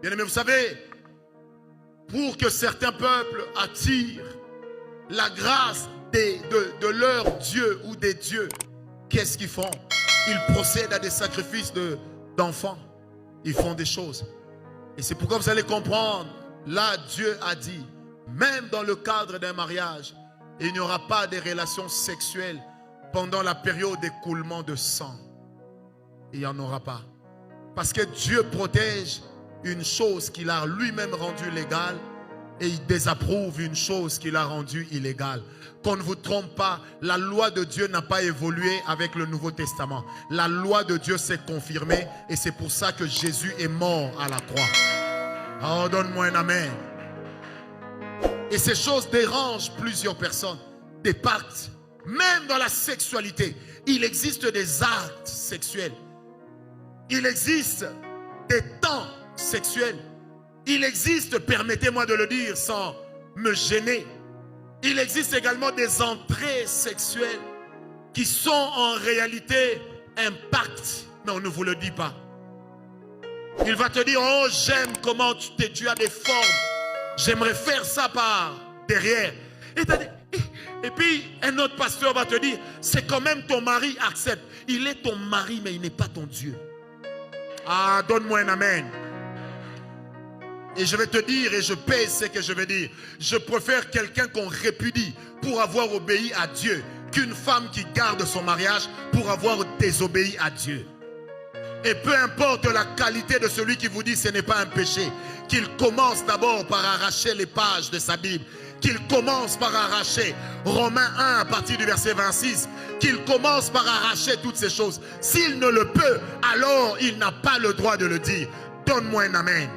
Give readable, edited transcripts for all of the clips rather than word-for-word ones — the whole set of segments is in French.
Bien-aimés, vous savez, pour que certains peuples attirent la grâce de leur Dieu ou des dieux, qu'est-ce qu'ils font? Ils procèdent à des sacrifices d'enfants. Ils font des choses. Et c'est pourquoi vous allez comprendre, là Dieu a dit, même dans le cadre d'un mariage, il n'y aura pas de relations sexuelles pendant la période d'écoulement de sang. Il n'y en aura pas. Parce que Dieu protège une chose qu'il a lui-même rendue légale et il désapprouve une chose qu'il a rendue illégale. Qu'on ne vous trompe pas, la loi de Dieu n'a pas évolué avec le Nouveau Testament. La loi de Dieu s'est confirmée et c'est pour ça que Jésus est mort à la croix. Oh, donne-moi un amen. Et ces choses dérangent plusieurs personnes. Des pactes, même dans la sexualité, il existe des actes sexuels. Il existe des temps sexuels. Il existe, permettez-moi de le dire sans me gêner, il existe également des entrées sexuelles qui sont en réalité un pacte, mais on ne vous le dit pas. Il va te dire, oh j'aime comment tu as des formes, j'aimerais faire ça par derrière. Et puis un autre pasteur va te dire, c'est quand même ton mari, accepte. Il est ton mari mais il n'est pas ton Dieu. Ah, donne-moi un amen. Et je vais te dire, et je pèse ce que je vais dire, je préfère quelqu'un qu'on répudie pour avoir obéi à Dieu qu'une femme qui garde son mariage pour avoir désobéi à Dieu. Et peu importe la qualité de celui qui vous dit ce n'est pas un péché, qu'il commence d'abord par arracher les pages de sa Bible, qu'il commence par arracher Romains 1 à partir du verset 26, qu'il commence par arracher toutes ces choses. S'il ne le peut, alors il n'a pas le droit de le dire. Donne-moi un amen.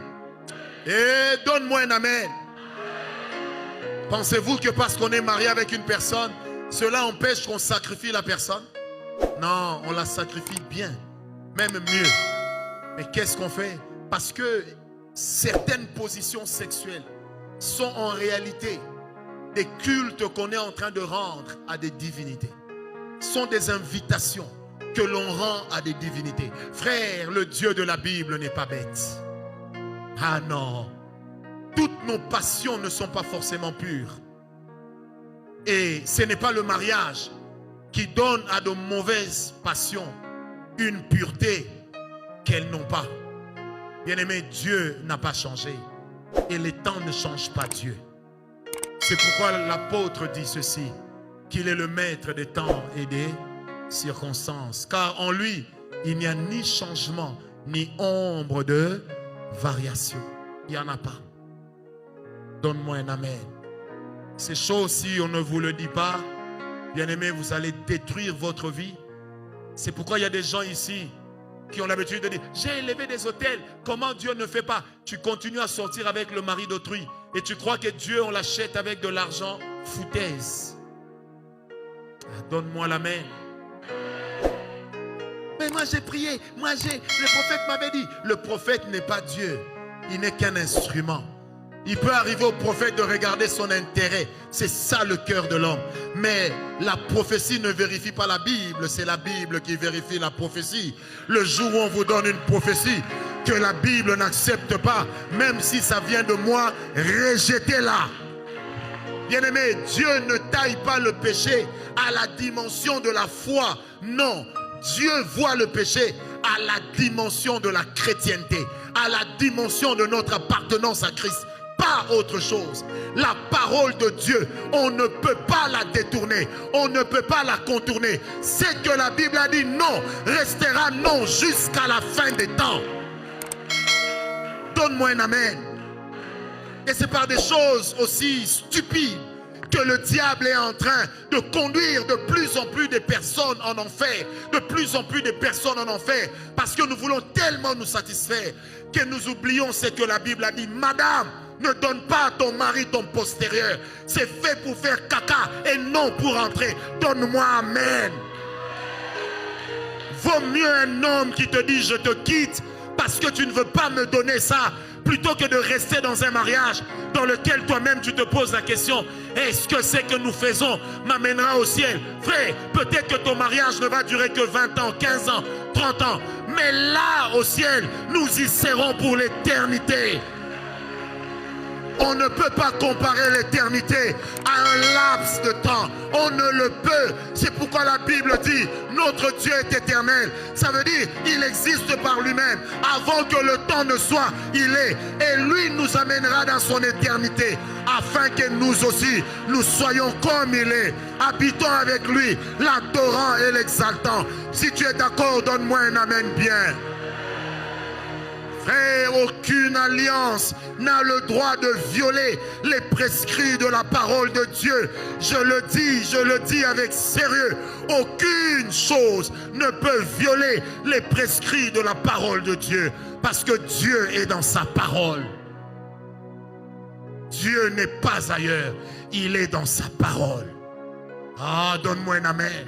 Et donne-moi un amen. Pensez-vous que parce qu'on est marié avec une personne, cela empêche qu'on sacrifie la personne? Non, on la sacrifie bien, même mieux. Mais qu'est-ce qu'on fait? Parce que certaines positions sexuelles sont en réalité des cultes qu'on est en train de rendre à des divinités. Sont des invitations que l'on rend à des divinités. Frère, le Dieu de la Bible n'est pas bête. Ah non, toutes nos passions ne sont pas forcément pures. Et ce n'est pas le mariage qui donne à de mauvaises passions une pureté qu'elles n'ont pas. Bien-aimé, Dieu n'a pas changé. Et les temps ne changent pas Dieu. C'est pourquoi l'apôtre dit ceci, qu'il est le maître des temps et des circonstances. Car en lui, il n'y a ni changement, ni ombre de variation. Il n'y en a pas. Donne-moi un amen. Ces choses, si on ne vous le dit pas, bien aimé, vous allez détruire votre vie. C'est pourquoi il y a des gens ici qui ont l'habitude de dire, j'ai élevé des autels, comment Dieu ne fait pas? Tu continues à sortir avec le mari d'autrui et tu crois que Dieu, on l'achète avec de l'argent, foutaise. Donne-moi l'amen. Mais moi j'ai prié, le prophète m'avait dit. Le prophète n'est pas Dieu, il n'est qu'un instrument. Il peut arriver au prophète de regarder son intérêt. C'est ça le cœur de l'homme. Mais la prophétie ne vérifie pas la Bible. C'est la Bible qui vérifie la prophétie. Le jour où on vous donne une prophétie que la Bible n'accepte pas, même si ça vient de moi, rejetez-la. Bien-aimé, Dieu ne taille pas le péché à la dimension de la foi. Non, Dieu voit le péché à la dimension de la chrétienté, à la dimension de notre appartenance à Christ. Pas autre chose. La parole de Dieu, on ne peut pas la détourner, on ne peut pas la contourner. C'est que la Bible a dit non, restera non jusqu'à la fin des temps. Donne-moi un amen. Et c'est par des choses aussi stupides que le diable est en train de conduire de plus en plus de personnes en enfer, de plus en plus de personnes en enfer, parce que nous voulons tellement nous satisfaire que nous oublions ce que la Bible a dit. Madame, ne donne pas à ton mari ton postérieur. C'est fait pour faire caca et non pour entrer. Donne-moi amen. Vaut mieux un homme qui te dit je te quitte parce que tu ne veux pas me donner ça, plutôt que de rester dans un mariage dans lequel toi-même tu te poses la question, est-ce que ce que nous faisons m'amènera au ciel? Frère, peut-être que ton mariage ne va durer que 20 ans, 15 ans, 30 ans, mais là au ciel, nous y serons pour l'éternité. On ne peut pas comparer l'éternité à un laps de temps. On ne le peut. C'est pourquoi la Bible dit, notre Dieu est éternel. Ça veut dire, il existe par lui-même. Avant que le temps ne soit, il est. Et lui nous amènera dans son éternité, afin que nous aussi, nous soyons comme il est. Habitons avec lui, l'adorant et l'exaltant. Si tu es d'accord, donne-moi un amen bien. Frère, aucune alliance n'a le droit de violer les prescrits de la parole de Dieu. Je le dis avec sérieux. Aucune chose ne peut violer les prescrits de la parole de Dieu. Parce que Dieu est dans sa parole. Dieu n'est pas ailleurs. Il est dans sa parole. Ah, donne-moi un amen.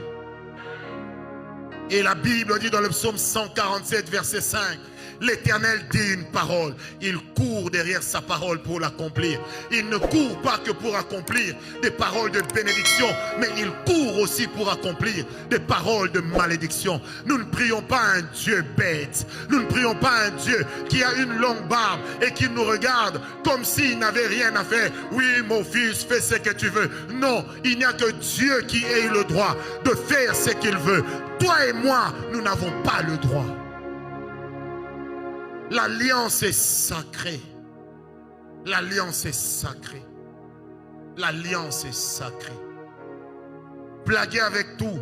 Et la Bible dit dans le psaume 147, verset 5, l'Éternel dit une parole, il court derrière sa parole pour l'accomplir. Il ne court pas que pour accomplir des paroles de bénédiction, mais il court aussi pour accomplir des paroles de malédiction. Nous ne prions pas un Dieu bête, nous ne prions pas un Dieu qui a une longue barbe et qui nous regarde comme s'il n'avait rien à faire. Oui, mon fils, fais ce que tu veux. Non, il n'y a que Dieu qui ait le droit de faire ce qu'il veut. Toi et moi, nous n'avons pas le droit. L'alliance est sacrée. L'alliance est sacrée. L'alliance est sacrée. Blaguer avec tout.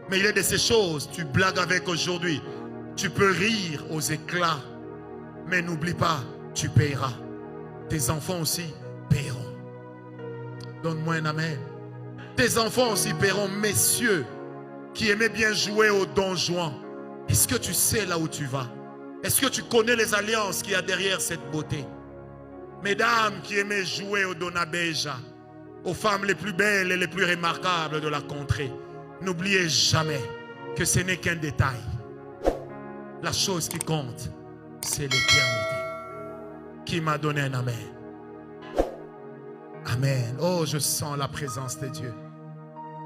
Mais il y a de ces choses, tu blagues avec aujourd'hui. Tu peux rire aux éclats. Mais n'oublie pas, tu paieras. Tes enfants aussi paieront. Donne-moi un amen. Tes enfants aussi paieront, messieurs, qui aimaient bien jouer au Don Juan. Est-ce que tu sais là où tu vas? Est-ce que tu connais les alliances qu'il y a derrière cette beauté? Mesdames qui aimaient jouer au Donabeja, aux femmes les plus belles et les plus remarquables de la contrée, n'oubliez jamais que ce n'est qu'un détail. La chose qui compte, c'est l'éternité. Qui m'a donné un amen? Amen. Oh, je sens la présence de Dieu.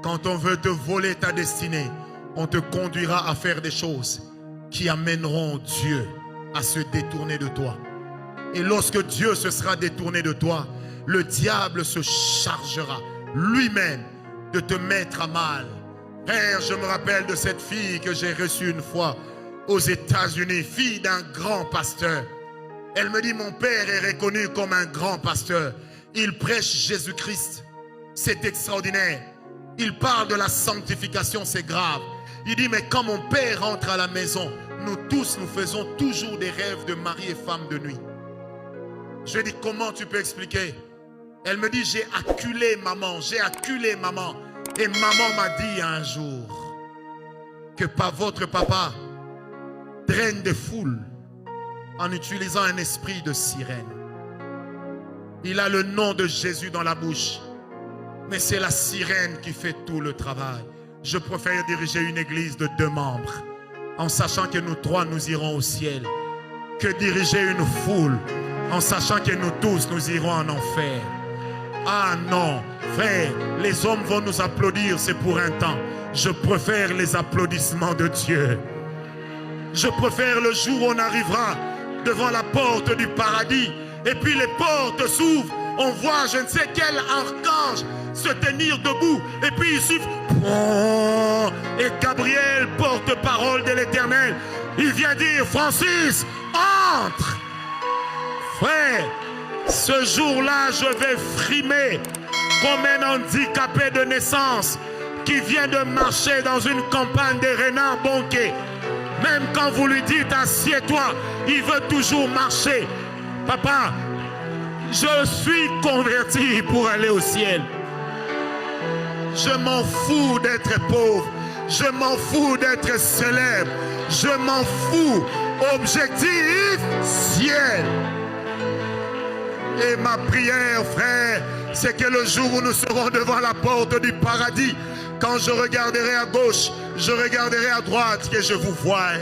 Quand on veut te voler ta destinée, on te conduira à faire des choses qui amèneront Dieu à se détourner de toi. Et lorsque Dieu se sera détourné de toi, le diable se chargera lui-même de te mettre à mal. Frère, je me rappelle de cette fille que j'ai reçue une fois aux États-Unis, fille d'un grand pasteur. Elle me dit, mon père est reconnu comme un grand pasteur. Il prêche Jésus-Christ. C'est extraordinaire. Il parle de la sanctification, c'est grave. Il dit, mais quand mon père rentre à la maison, nous tous, nous faisons toujours des rêves de mari et femme de nuit. Je lui ai dit, comment tu peux expliquer? Elle me dit, j'ai acculé maman, j'ai acculé maman. Et maman m'a dit un jour que par votre papa draine des foules en utilisant un esprit de sirène. Il a le nom de Jésus dans la bouche, mais c'est la sirène qui fait tout le travail. Je préfère diriger une église de 2 membres en sachant que nous 3 nous irons au ciel, que diriger une foule en sachant que nous tous nous irons en enfer. Ah non, frère, les hommes vont nous applaudir, c'est pour un temps. Je préfère les applaudissements de Dieu. Je préfère le jour où on arrivera devant la porte du paradis et puis les portes s'ouvrent, on voit je ne sais quel archange se tenir debout et puis il souffle et Gabriel, porte-parole de l'Éternel, il vient dire, Francis, entre. Frère, ce jour-là je vais frimer comme un handicapé de naissance qui vient de marcher dans une campagne de renards bonqués. Même quand vous lui dites assieds-toi, il veut toujours marcher. Papa, je suis converti pour aller au ciel. Je m'en fous d'être pauvre. Je m'en fous d'être célèbre. Je m'en fous. Objectif, ciel. Et ma prière, frère, c'est que le jour où nous serons devant la porte du paradis, quand je regarderai à gauche, je regarderai à droite, que je vous voie.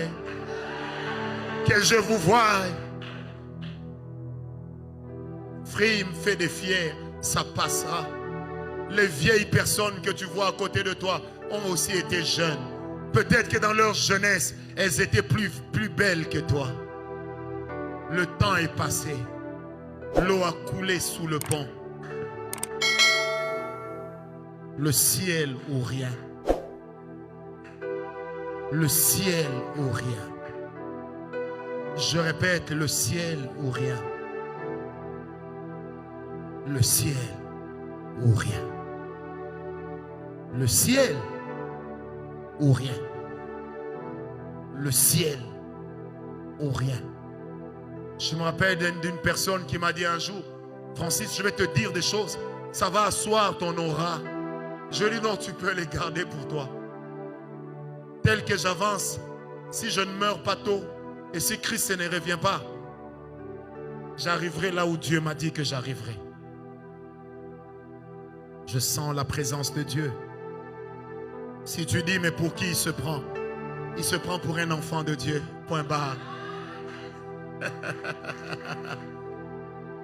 Que je vous voie. Frime fait des fiers, ça passera. Les vieilles personnes que tu vois à côté de toi ont aussi été jeunes. Peut-être que dans leur jeunesse, elles étaient plus belles que toi. Le temps est passé. L'eau a coulé sous le pont. Le ciel ou rien. Le ciel ou rien. Je répète, le ciel ou rien. Le ciel ou rien. Le ciel ou rien. Le ciel ou rien. Je me rappelle d'une personne qui m'a dit un jour, Francis, je vais te dire des choses, ça va asseoir ton aura. Je lui dis non, tu peux les garder pour toi. Tel que j'avance, si je ne meurs pas tôt et si Christ ne revient pas, j'arriverai là où Dieu m'a dit que j'arriverai. Je sens la présence de Dieu. Si tu dis, mais pour qui il se prend? Il se prend pour un enfant de Dieu. Point barre.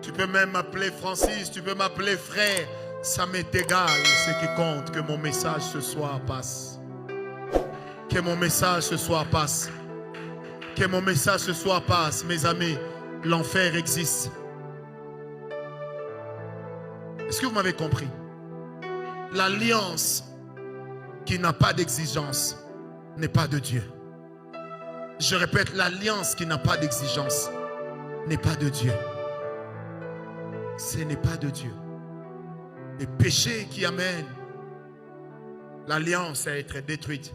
Tu peux même m'appeler Francis, tu peux m'appeler frère. Ça m'est égal. Ce qui compte, que mon message ce soir passe. Que mon message ce soir passe. Que mon message ce soir passe. Mes amis, l'enfer existe. Est-ce que vous m'avez compris? L'alliance qui n'a pas d'exigence n'est pas de Dieu. Je répète, l'alliance qui n'a pas d'exigence n'est pas de Dieu. Ce n'est pas de Dieu. Les péchés qui amènent l'alliance à être détruite